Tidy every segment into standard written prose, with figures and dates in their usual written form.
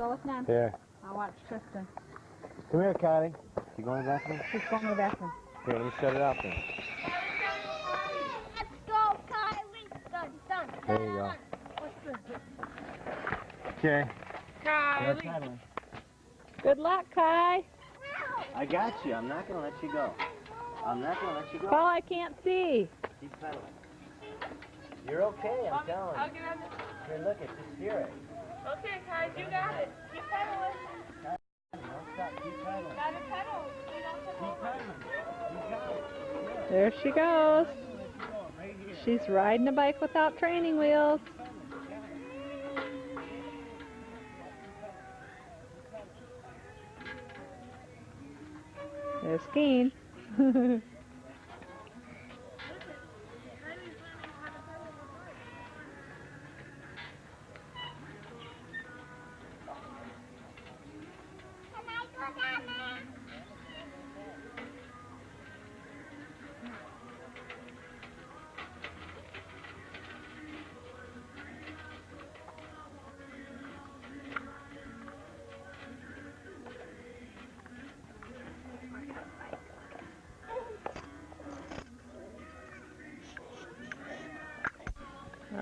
Go with Nan. Here. I'll watch Tristan. Come here, Kylie. You going to the bathroom? She's going to the bathroom. Here, let me shut it off then. Let's go, Kylie. Done. There you go. What's this? Okay. Kylie. Good luck, Kai. I got you. I'm not going to let you go. I'm not going to let you go. Paul, I can't see. Keep pedaling. You're okay, I'm telling I'll you. get on it. Here, look, it's just steer it. Okay, Kai, you got it. Keep pedaling. Don't stop. Keep pedaling. Gotta pedal. You don't tip Keep over. pedaling. You got it. There she goes. She's riding a bike without training wheels. There's Keen.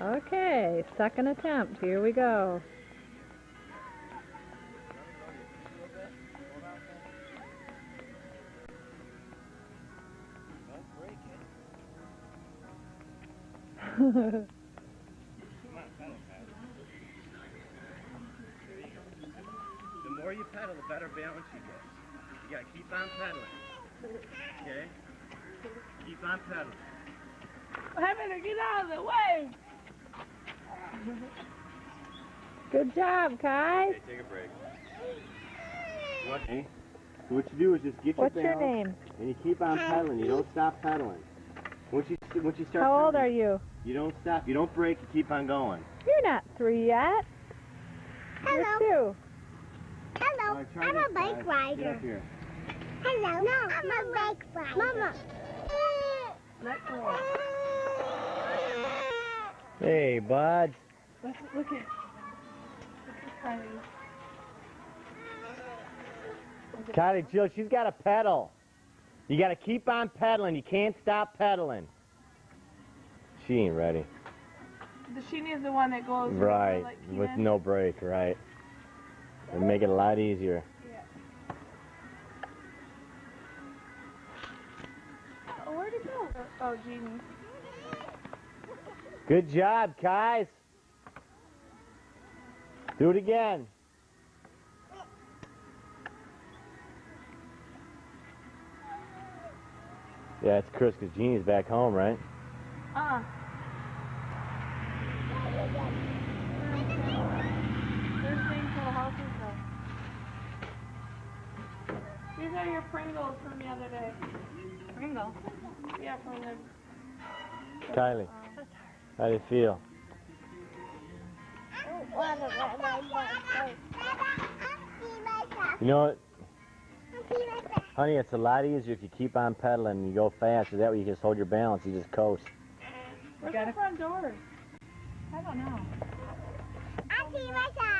Okay, second attempt. Here we go. The more you pedal, the better balance you get. You gotta keep on pedaling. Okay? Keep on pedaling. I better get out of the way. Good job, Kai. Okay, take a break. Okay. So what you do is just get What's your your balance, name? and you keep on pedaling. You don't stop pedaling. Once you start How old pedaling, are you? you don't stop. You don't break. You keep on going. You're not 3 yet. You're 2. Hello. All right, try I'm this, a bike guys. rider. Get up here. Hello. No, I'm a bike rider. Mama. Let go. Hey, bud. Look at Kylie. Kylie, Jill, she's got to pedal. You got to keep on pedaling. You can't stop pedaling. She ain't ready. The Sheeny is the one that goes Right, like with Keenan. no brake, right. It'll make it a lot easier. Oh, where'd it go? Oh, Jeannie. Good job, guys. Do it again. Yeah, it's Chris, because Jeannie's back home, right? There's things for the houses though. These are your Pringles from the other day. Pringle. Yeah, from the... Kylie, how do you feel? You know what? Honey, it's a lot easier if you keep on pedaling and you go fast. That way you just hold your balance. You just coast. Where's the front doors? I don't know. I see myself.